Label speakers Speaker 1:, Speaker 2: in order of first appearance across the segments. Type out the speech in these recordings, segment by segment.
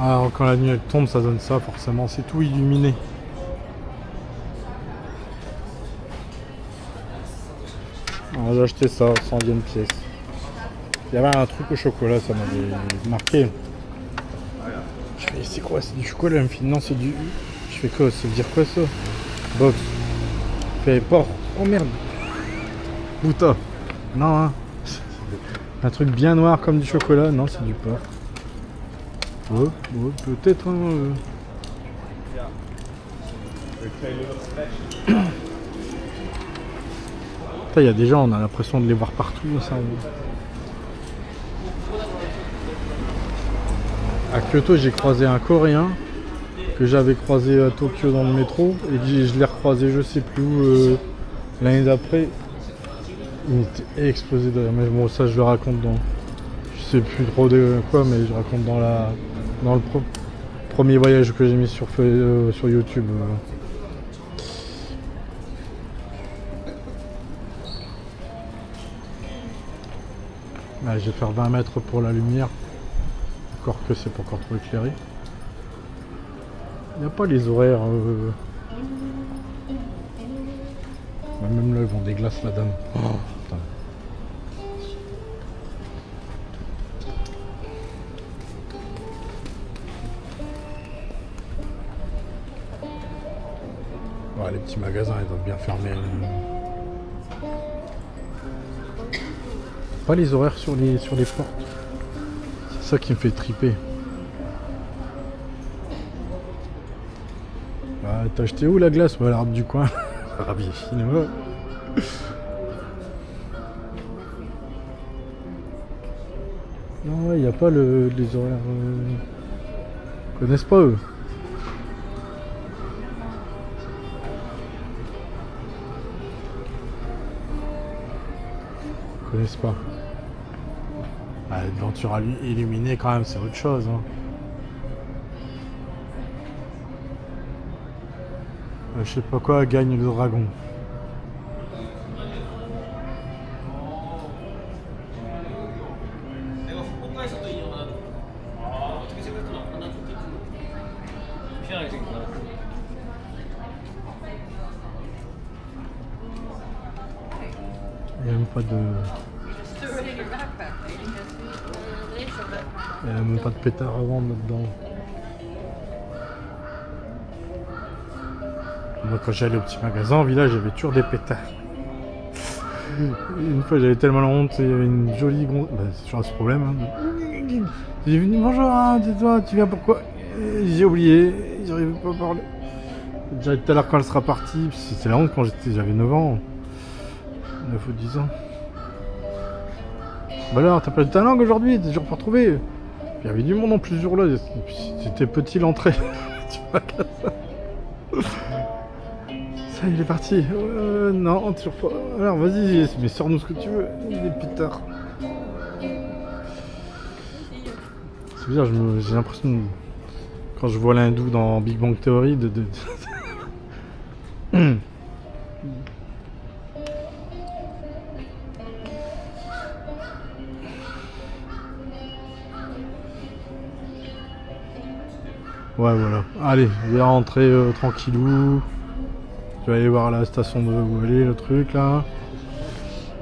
Speaker 1: Alors quand la nuit elle tombe, ça donne ça, forcément, c'est tout illuminé. Alors, j'ai acheté ça, 100e pièce. Il y avait un truc au chocolat, ça m'avait marqué. Je fais, c'est quoi? C'est du chocolat? Elle me fait, non, c'est du... Je fais quoi? Ça veut dire quoi ça? Box. Je fais, porc. Oh merde. Bouta. Non, hein. Un truc bien noir comme du chocolat. Non, c'est du porc. Ouais, ouais, peut-être, hein. Il y a des gens, on a l'impression de les voir partout. Ça. À Kyoto, j'ai croisé un Coréen que j'avais croisé à Tokyo dans le métro et je l'ai recroisé je sais plus où l'année d'après. Il était explosé de rire. Mais bon, ça je le raconte dans... Je sais plus trop de quoi, mais je raconte dans le premier voyage que j'ai mis sur YouTube. Là, je vais faire 20 mètres pour la lumière. Encore que c'est pas encore trop éclairé. Il n'y a pas les horaires. Même là, ils vendent des glaces, la dame. Oh, putain. Ouais, les petits magasins, ils doivent bien fermer. Pas les horaires sur les portes. C'est ça qui me fait triper. Bah, t'as acheté où la glace? Ouais, l'arbre du coin. Ravi chinois. Non, il n'y a pas les horaires. Ils connaissent pas eux. Ils connaissent pas. Bah, l'aventure illuminée quand même, c'est autre chose. Hein. Je sais pas quoi gagne le dragon. Il n'y a même pas de... Il n'y a même pas de pétard à vendre là-dedans. Moi quand j'allais au petit magasin en village, j'avais toujours des pétards. Une fois j'avais tellement la honte, il y avait une jolie gonzesse. Bah, c'est toujours ce problème. Hein. J'ai venu, bonjour, hein, dis-toi, tu viens pourquoi? J'ai oublié, j'arrive pas à parler. J'ai dit tout à l'heure quand elle sera partie, c'était la honte quand j'avais 9 ans. 9 ou 10 ans. Bah alors, t'as pas de ta langue aujourd'hui, t'es toujours pas retrouvé. Il y avait du monde en plus jour là, c'était petit l'entrée. Tu vois ça. Ça, il est parti. Non, toujours pas. Alors vas-y, mais sors-nous ce que tu veux. Il est pétard. C'est bizarre, j'ai l'impression, quand je vois l'hindou dans Big Bang Theory, Ouais, voilà. Allez, je vais rentrer tranquillou. Je vais aller voir la station de où aller, le truc là.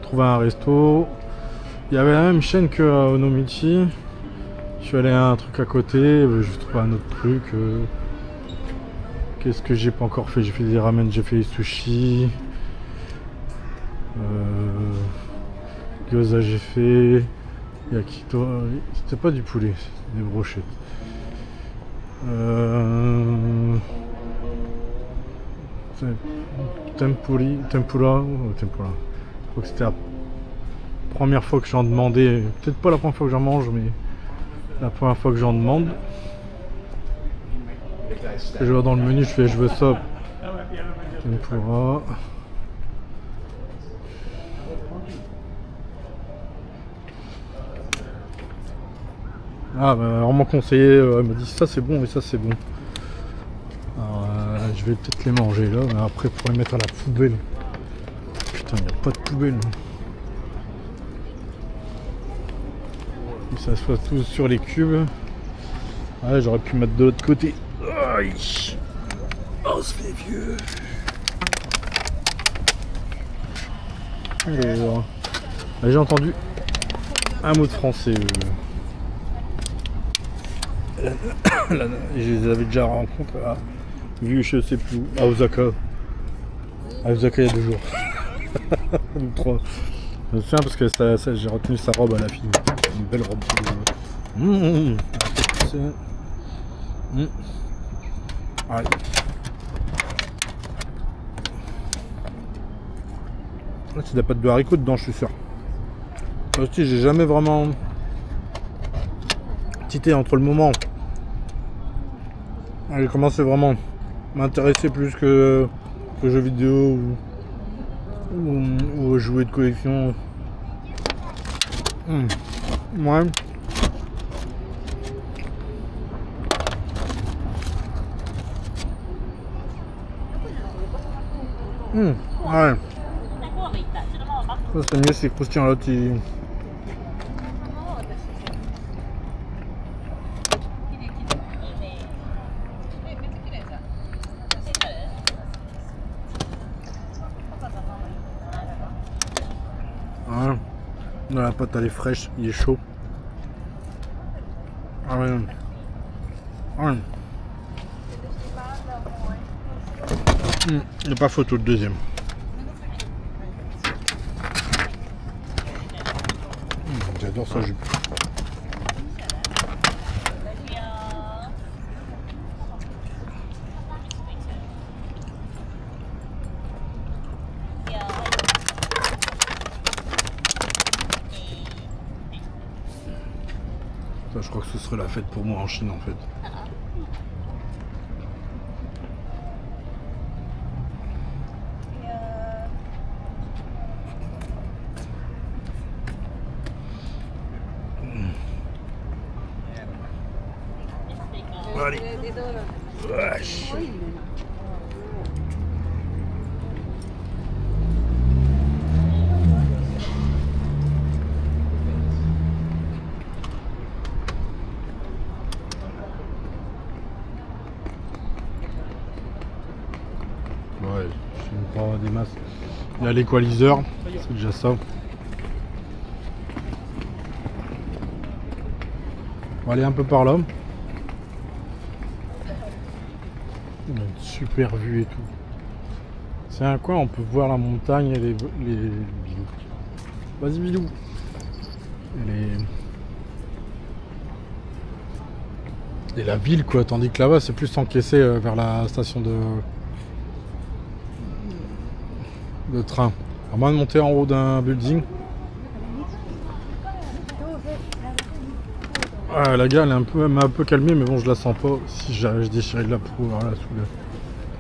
Speaker 1: Trouver un resto. Il y avait la même chaîne que à Onomichi. Je suis allé à un truc à côté. Je trouve un autre truc. Qu'est-ce que j'ai pas encore fait? J'ai fait des ramen, j'ai fait des sushis. Gyoza j'ai fait. Yakitori. C'était pas du poulet, c'était des brochettes. Tempura. Je crois que c'était la première fois que j'en demandais. Peut-être pas la première fois que j'en mange, mais la première fois que j'en demande. Je vois dans le menu, je veux ça. Tempura. Ah bah on m'a conseillé, elle m'a dit ça c'est bon et ça c'est bon. Alors je vais peut-être les manger là, mais après pour les mettre à la poubelle. Putain, il n'y a pas de poubelle. Ils s'assoient tous sur les cubes. Ouais, j'aurais pu mettre de l'autre côté. Aïe. Oh, on se fait vieux. Alors, j'ai entendu un mot de français. Je les avais déjà rencontrés, vu je sais plus où, à Osaka. À Osaka il y a 2 jours. Ou 3. Je me souviens parce que j'ai retenu sa robe à la fille. Une belle robe. Allez. Là, c'est de la pâte de haricots dedans, je suis sûr. Aussi, j'ai jamais vraiment tité entre le moment. J'ai commencé vraiment à m'intéresser plus que aux jeux vidéo ou aux jouets de collection. Ouais. Ouais. Ça c'est mieux, c'est croustillant là. Ouais. Dans la pâte elle est fraîche, il est chaud. Ah ouais. Ouais. Il n'y a pas photo de deuxième. J'adore ça jupe. Ça, je crois que ce serait la fête pour moi en Chine en fait. Allez. Wesh. Ouais, je ne pas des masses. Il y a l'équaliseur, c'est déjà ça. On va aller un peu par là. On a une super vue et tout. C'est un coin, on peut voir la montagne et les bilous. Vas-y bilou. Et la ville quoi, tandis que là-bas c'est plus encaissé vers la station de train. À moins de monter en haut d'un building. Ah, la gare elle m'a un peu calmée mais bon je la sens pas. Si je déchirais de la peau voilà, sous la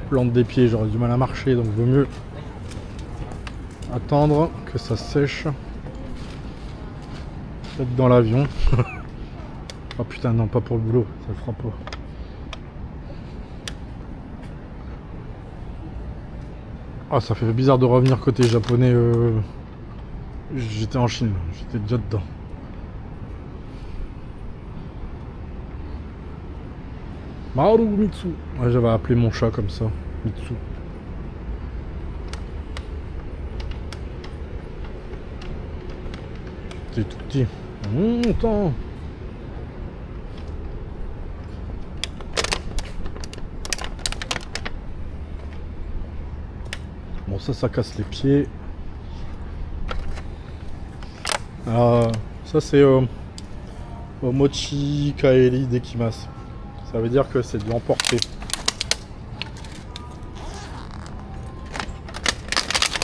Speaker 1: plante des pieds, j'aurais du mal à marcher donc vaut mieux attendre que ça sèche. Peut-être dans l'avion. Oh putain non pas pour le boulot, ça le fera pas. Ah ça fait bizarre de revenir côté japonais. J'étais en Chine, j'étais déjà dedans. Maru Mitsu. Ouais, j'avais appelé mon chat comme ça. Mitsu. C'est tout petit. Attends. Bon ça casse les pieds. Ça c'est Mochi Kaeri Dekimasu. Ça veut dire que c'est de l'emporter.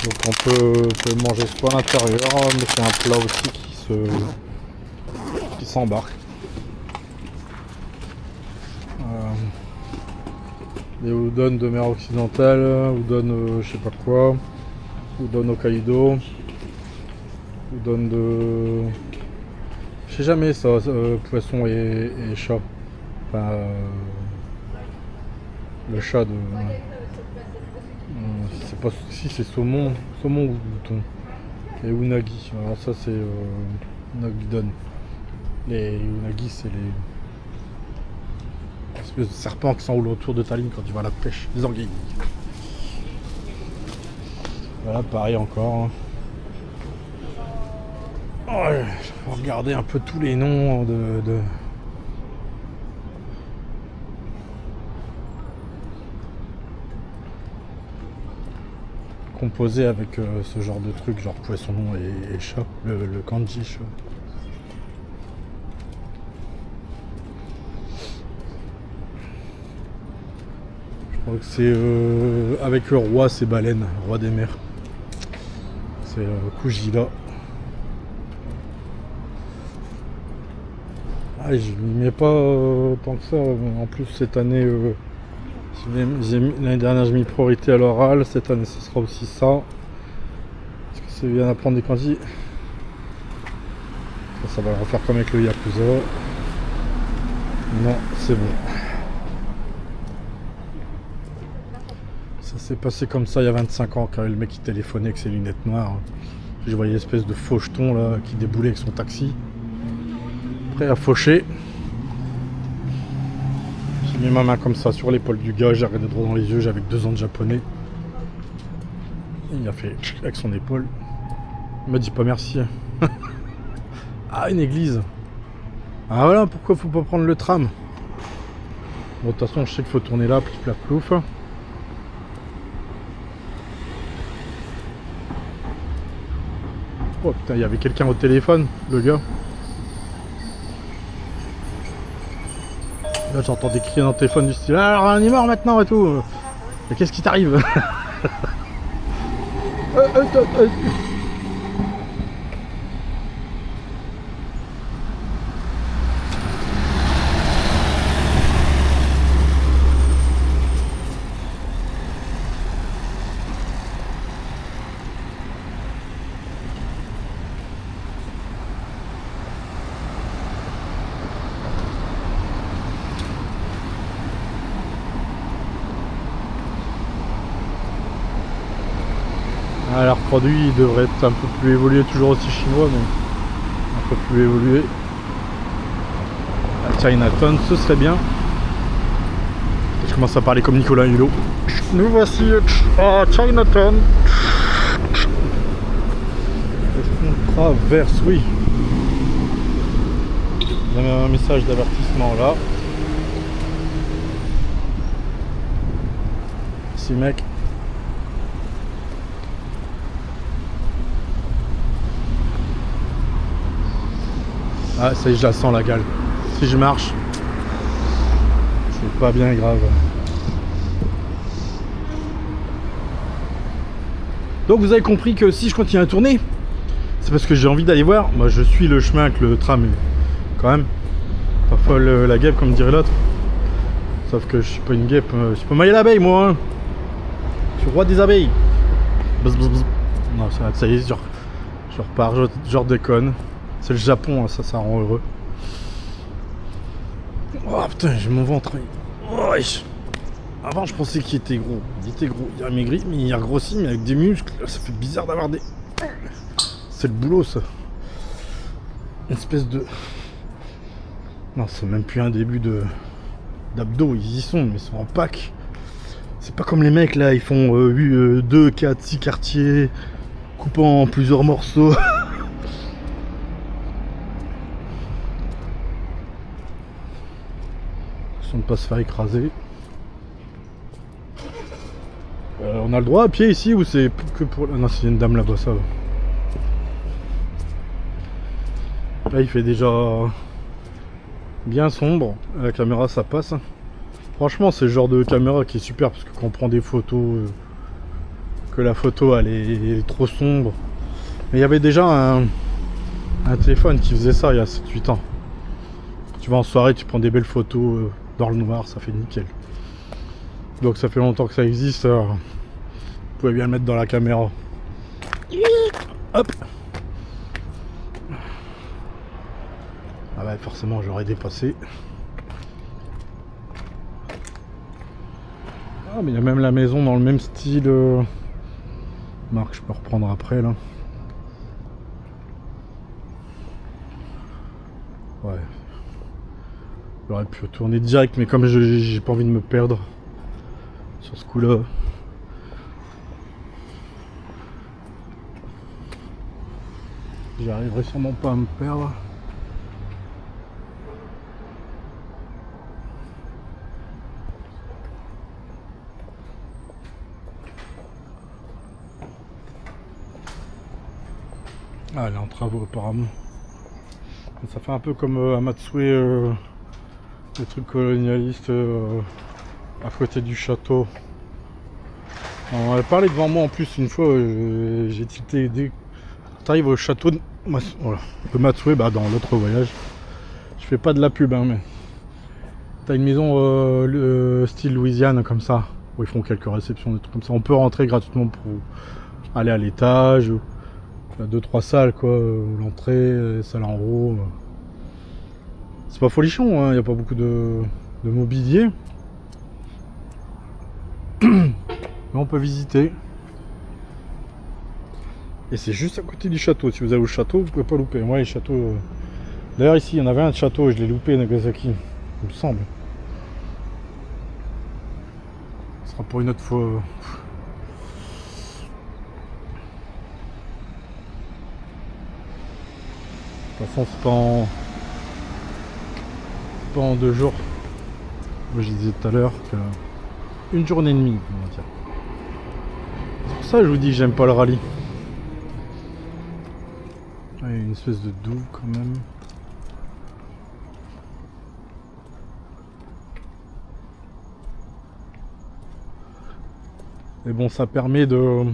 Speaker 1: Donc on peut manger soit à l'intérieur, mais c'est un plat aussi qui s'embarque. Les udon de mer occidentale, udon je sais pas quoi, udon Hokkaido, udon de... Je sais jamais ça, poisson et chat. Enfin, le chat de... je sais pas si c'est saumon ou thon. Et unagi, alors ça c'est unagi don. Les unagi c'est espèce de serpent qui s'enroule autour de ta ligne quand tu vas à la pêche. Les anguilles. Voilà, pareil encore. Ouais, je vais regarder un peu tous les noms de... composés avec ce genre de truc, genre poisson et chat, le kanji chat. Je crois que c'est avec le roi, c'est baleine, roi des mers. C'est Kujira. Ah, je m'y mets pas tant que ça. En plus, cette année, l'année dernière, j'ai mis priorité à l'oral. Cette année, ce sera aussi ça. Parce que c'est bien d'apprendre des kanji. Ça va le refaire comme avec le Yakuza. Non, c'est bon. Ça s'est passé comme ça il y a 25 ans, quand le mec qui téléphonait avec ses lunettes noires. Je voyais l'espèce de faucheton là qui déboulait avec son taxi. Prêt à faucher. J'ai mis ma main comme ça sur l'épaule du gars, j'ai regardé droit dans les yeux, j'avais 2 ans de japonais. Il a fait avec son épaule. Il m'a dit pas merci. Ah, une église. Ah voilà, pourquoi faut pas prendre le tram. Bon, de toute façon, je sais qu'il faut tourner là, plif plaf plouf. Oh putain, il y avait quelqu'un au téléphone, le gars. Là, j'entends des cris dans le téléphone du style ah, alors on est mort maintenant et tout. Mais qu'est-ce qui t'arrive? Ah, leur produit il devrait être un peu plus évolué, toujours aussi chinois, mais un peu plus évolué. À Chinatown, ce serait bien. Je commence à parler comme Nicolas Hulot. Nous voici à Chinatown. Est-ce qu'on traverse? Oui. Il y a un message d'avertissement là. Merci mec. Ah ça y est, je la sens la gale. Si je marche, c'est pas bien grave. Donc vous avez compris que si je continue à tourner, c'est parce que j'ai envie d'aller voir. Moi je suis le chemin avec le tram quand même. Pas folle la guêpe comme dirait l'autre. Sauf que je suis pas une guêpe, je suis pas maillé l'abeille moi hein. Je suis roi des abeilles. Bzz, bzz, bzz. Non ça y est, je repars, je redéconne. C'est le Japon, hein, ça rend heureux. Oh putain, j'ai mon ventre. Oh, avant, je pensais qu'il était gros. Il était gros. Il a maigri, mais il a grossi, mais avec des muscles. Ça fait bizarre d'avoir des. C'est le boulot, ça. Une espèce de. Non, c'est même plus un début d'abdos. Ils y sont, mais ils sont en pack. C'est pas comme les mecs là, ils font 2, 4, 6 quartiers, coupant en plusieurs morceaux. De ne pas se faire écraser. On a le droit à pied ici ou c'est que pour... Non, c'est une dame là-bas, ça va. Là, il fait déjà bien sombre. La caméra, ça passe. Franchement, c'est le genre de caméra qui est super parce que quand on prend des photos, que la photo elle est trop sombre. Mais il y avait déjà un téléphone qui faisait ça il y a 7-8 ans. Tu vas en soirée, tu prends des belles photos dans le noir, ça fait nickel. Donc ça fait longtemps que ça existe. Alors, vous pouvez bien le mettre dans la caméra. Hop. Ah ouais, forcément j'aurais dépassé. Ah mais il y a même la maison dans le même style. Marc, je peux reprendre après là. Ouais. J'aurais pu tourner direct, mais comme j'ai pas envie de me perdre sur ce coup-là. J'arriverai sûrement pas à me perdre. Ah, elle est en travaux apparemment. Ça fait un peu comme à Matsue, les trucs colonialistes à côté du château. On avait parlé devant moi en plus une fois, j'ai tilté dès que t'arrives au château de Matsue, bah, dans l'autre voyage. Je fais pas de la pub, hein, mais t'as une maison style Louisiane comme ça, où ils font quelques réceptions, des trucs comme ça. On peut rentrer gratuitement pour aller à l'étage. Il y a 2-3 salles quoi, l'entrée, salle en haut. C'est pas folichon, hein, il n'y a pas beaucoup de mobilier. Mais on peut visiter. Et c'est juste à côté du château. Si vous allez au château, vous pouvez pas louper. Moi, les châteaux. D'ailleurs, ici, il y en avait un de château et je l'ai loupé, Nagasaki. Il me semble. Ce sera pour une autre fois. De toute façon, c'est pas en 2 jours. Moi, je disais tout à l'heure qu'une journée et demie, on va dire. C'est pour ça que je vous dis que j'aime pas le rallye. Il y a une espèce de doux quand même. Mais bon, ça permet de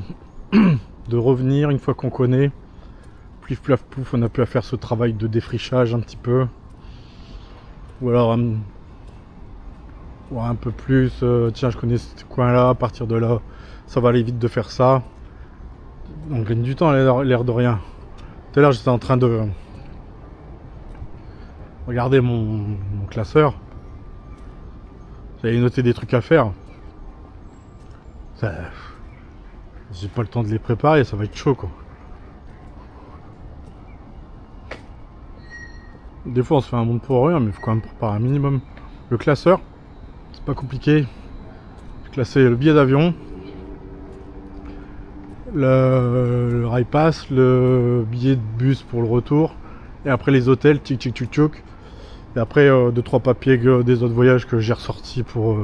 Speaker 1: revenir une fois qu'on connaît. Plif plaf pouf, on n'a plus à faire ce travail de défrichage un petit peu. Ou alors un peu plus, tiens je connais ce coin là, à partir de là, ça va aller vite de faire ça. On gagne du temps à l'air de rien. Tout à l'heure j'étais en train de regarder mon classeur. J'avais noté des trucs à faire. J'ai pas le temps de les préparer, ça va être chaud quoi. Des fois on se fait un monde pour rien, mais il faut quand même préparer un minimum. Le classeur, c'est pas compliqué. J'ai classé le billet d'avion, le rail pass, le billet de bus pour le retour, et après les hôtels, tic tic tic tic. Et après 2-3 papiers des autres voyages que j'ai ressortis pour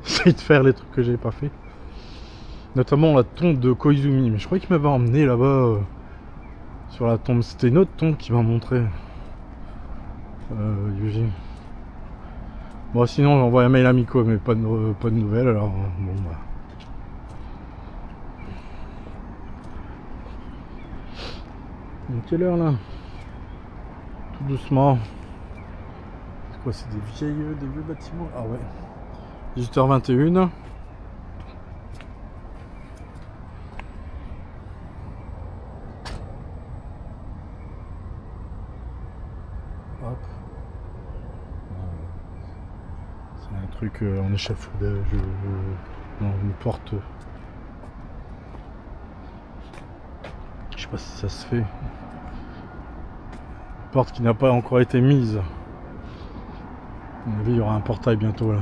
Speaker 1: essayer de faire les trucs que j'ai pas fait. Notamment la tombe de Koizumi, mais je crois qu'il m'avait emmené là-bas sur la tombe. C'était une autre tombe qui m'a montré Yuji. Bon sinon j'envoie un mail à Miko mais pas de nouvelles alors bon bah. Quelle heure là? Tout doucement. C'est quoi, c'est des vieux bâtiments? Ah ouais. 18h21. Hop. C'est un truc en échafaudage. Non, une porte. Je sais pas si ça se fait. Une porte qui n'a pas encore été mise. À mon avis, il y aura un portail bientôt là.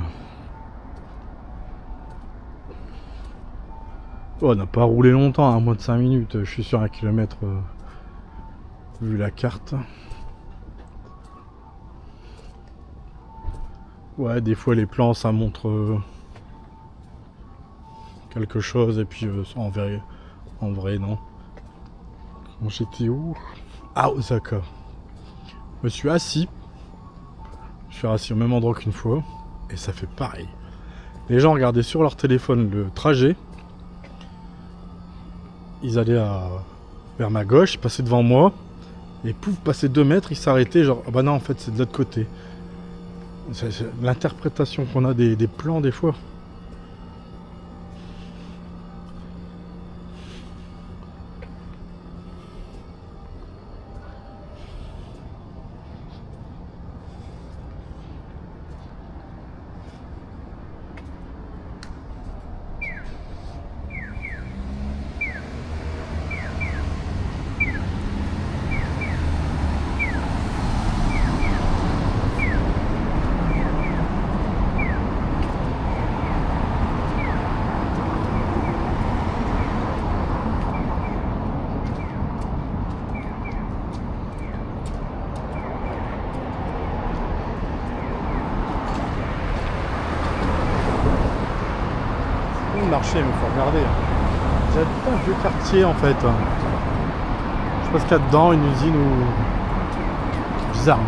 Speaker 1: Oh, on n'a pas roulé longtemps, à moins de 5 minutes. Je suis sur 1 kilomètre vu la carte. Ouais, des fois les plans ça montre quelque chose et puis en vrai non. Bon, j'étais où? À Osaka. Je me suis assis. Je suis assis au même endroit qu'une fois et ça fait pareil. Les gens regardaient sur leur téléphone le trajet. Ils allaient vers ma gauche, ils passaient devant moi et pouf, passaient 2 mètres, ils s'arrêtaient genre ah bah non en fait c'est de l'autre côté. C'est l'interprétation qu'on a des plans des fois. marché, mais faut regarder. J'habite un vieux quartier en fait. Je pense qu'il y a dedans une usine ou... Bizarre.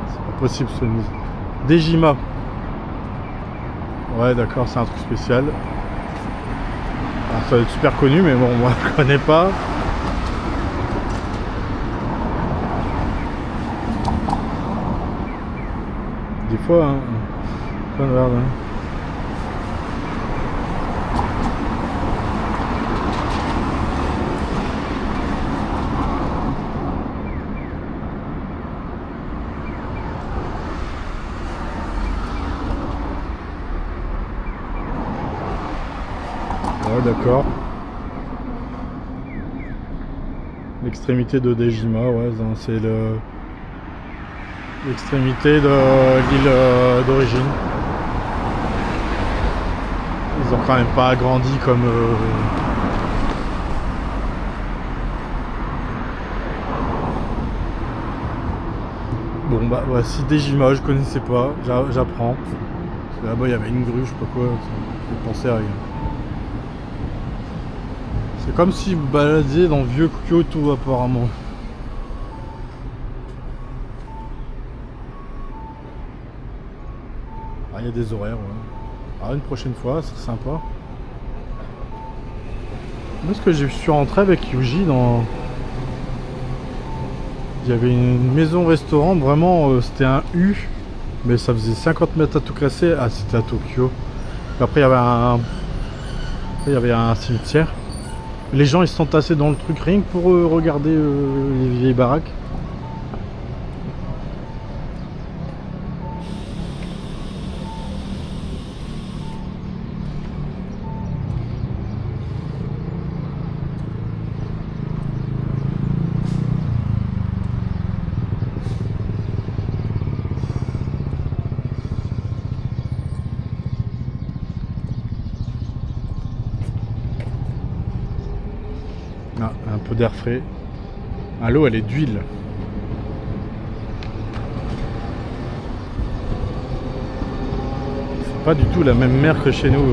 Speaker 1: C'est pas possible ce une usine. Dejima. Ouais d'accord, c'est un truc spécial. Alors, ça va être super connu, mais bon, moi je connais pas. Des fois, hein. Plein de merde, hein. Ouais, d'accord. L'extrémité de Dejima, ouais, c'est l'extrémité de l'île d'origine. Ils ont quand même pas agrandi comme... Bon bah voici Dejima, je connaissais pas, j'apprends. Là-bas il y avait une grue, je sais pas quoi, je pensais à rien. C'est comme si vous baladiez dans le vieux Kyoto apparemment. Ah, il y a des horaires, ouais. Ah, une prochaine fois, c'est sympa. Moi, ce que je suis rentré avec Yuji dans... Il y avait une maison-restaurant, vraiment, c'était un U. Mais ça faisait 50 mètres à tout casser. Ah, c'était à Tokyo. Après, il y avait un cimetière. Les gens, ils se sont tassés dans le truc rien que pour regarder les vieilles baraques. Ah, un peu d'air frais. Ah, l'eau, elle est d'huile. C'est pas du tout la même mer que chez nous.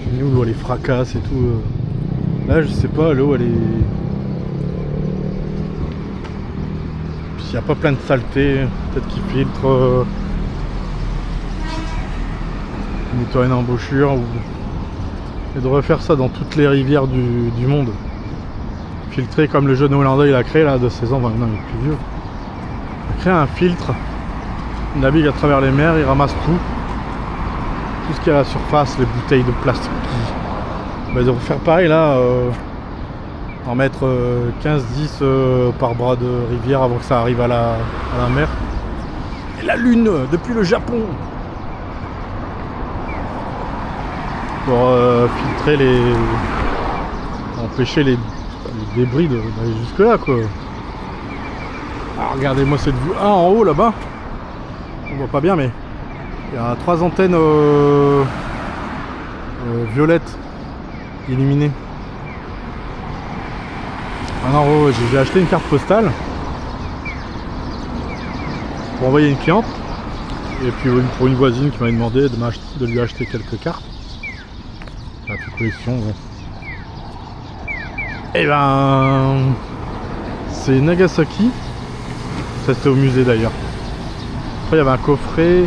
Speaker 1: Chez nous, l'eau, elle est fracasse et tout. Là, je sais pas, l'eau, elle est... Puis il n'y a pas plein de saleté. Peut-être qu'ils filtrent... nettoyer une embouchure. Ou... Ils devraient faire ça dans toutes les rivières du monde. Filtrer comme le jeune Hollandais il a créé là de 16 ans, maintenant il est plus vieux. Il a créé un filtre, il navigue à travers les mers, il ramasse tout ce qui est à la surface, les bouteilles de plastique. Bah, ils devraient faire pareil là, en mettre 15-10 par bras de rivière avant que ça arrive à la mer. Et la lune depuis le Japon pour filtrer empêcher les débris d'aller jusque là quoi. Alors regardez-moi cette vue. Ah, en haut là-bas, on voit pas bien mais il y a 3 antennes violettes illuminées. Ah non, j'ai acheté une carte postale pour envoyer une cliente et puis pour une voisine qui m'avait demandé de lui acheter quelques cartes. La collection, ouais. Et ben c'est Nagasaki. Ça c'était au musée d'ailleurs. Après il y avait un coffret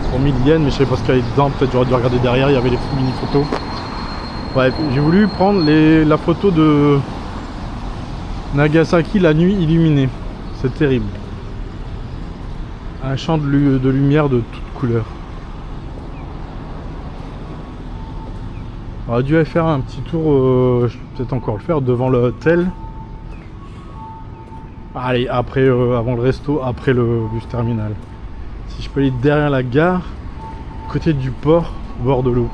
Speaker 1: pour 1000 yens, mais je sais pas ce qu'il y avait dedans, peut-être j'aurais dû regarder derrière, il y avait les mini photos. Bref, j'ai voulu prendre la photo de Nagasaki la nuit illuminée. C'est terrible. Un champ de lumière de toutes couleurs. J'aurais dû aller faire un petit tour, je vais peut-être encore le faire, devant l'hôtel. Allez, après, avant le resto, après le bus terminal. Si je peux aller derrière la gare, côté du port, au bord de l'eau.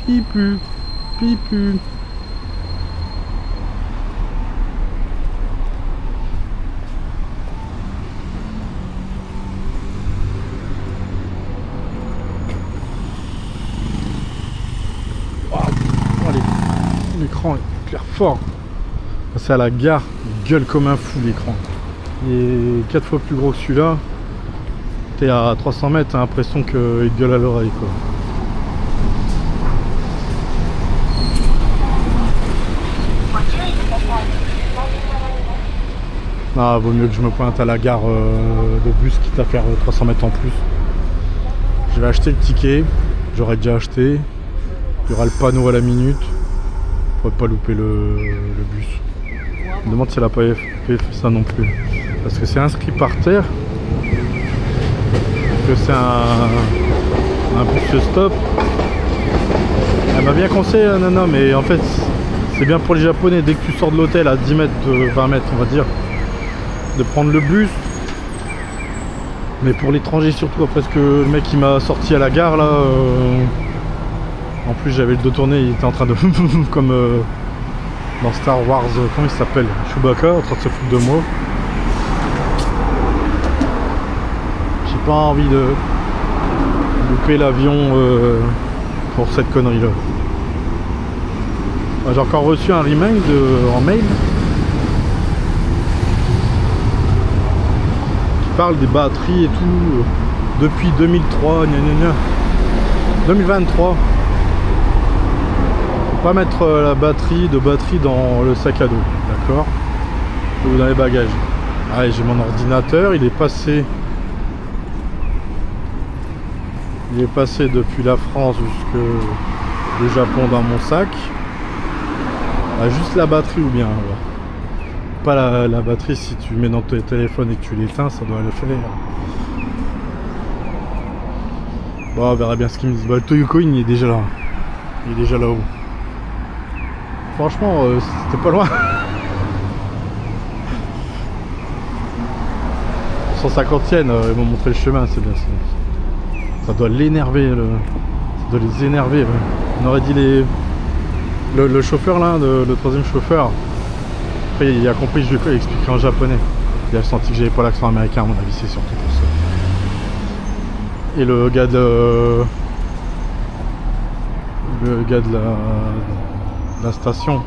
Speaker 1: Pipu, pipu. L'écran éclaire fort. Passer à la gare, il gueule comme un fou l'écran. Il est 4 fois plus gros que celui-là. T'es à 300 mètres, t'as l'impression qu'il te gueule à l'oreille quoi. Ah, vaut mieux que je me pointe à la gare de bus quitte à faire 300 mètres en plus. Je vais acheter le ticket, j'aurais déjà acheté. Il y aura le panneau à la minute. Pour pas louper le bus. Je me demande si elle a pas fait ça non plus. Parce que c'est inscrit par terre. Que c'est un bus stop. Elle m'a bien conseillé, non, mais en fait, c'est bien pour les Japonais. Dès que tu sors de l'hôtel à 10 mètres, 20 mètres, on va dire, de prendre le bus. Mais pour l'étranger surtout, après ce que le mec qui m'a sorti à la gare là, en plus j'avais le dos tourné, il était en train de comme dans Star Wars, comment il s'appelle, Chewbacca, en train de se foutre de moi. J'ai pas envie de louper l'avion pour cette connerie là. J'ai encore reçu un remind en mail parle des batteries et tout depuis 2003, 2023. Faut pas mettre la batterie dans le sac à dos, d'accord, ou dans les bagages. Ah, j'ai mon ordinateur, il est passé depuis la France jusque le Japon dans mon sac. Ah, juste la batterie ou bien voilà. Pas la batterie, si tu mets dans ton téléphone et que tu l'éteins, ça doit le faire. Bon, on verra bien ce qu'ils me disent. Bah, le Toyocoin il est déjà là. Il est déjà là-haut. Franchement, c'était pas loin. 150e, ils m'ont montré le chemin, c'est bien. Ça doit l'énerver. Ça doit les énerver. Ouais. On aurait dit le chauffeur là, le troisième chauffeur. Après, il a compris que je lui ai expliqué en japonais. Il a senti que j'avais pas l'accent américain, à mon avis, c'est surtout pour ça. Et le gars de la station,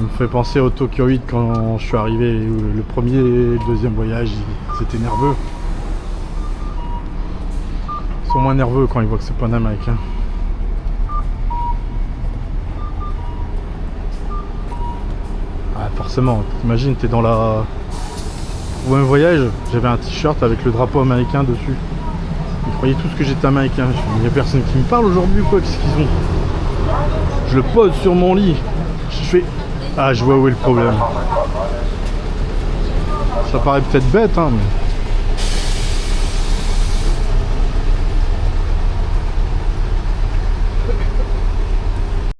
Speaker 1: il me fait penser au Tokyo 8 quand je suis arrivé. Le premier et le deuxième voyage, c'était nerveux. Ils sont moins nerveux quand ils voient que c'est pas un américain. Forcément, t'imagines, t'es dans la... Ou un voyage, j'avais un t-shirt avec le drapeau américain dessus. Ils croyaient tous que j'étais américain. Il n'y a personne qui me parle aujourd'hui ou quoi, qu'est-ce qu'ils ont? Je le pose sur mon lit. Je fais... Ah, je vois où est le problème. Ça paraît peut-être bête, hein, mais...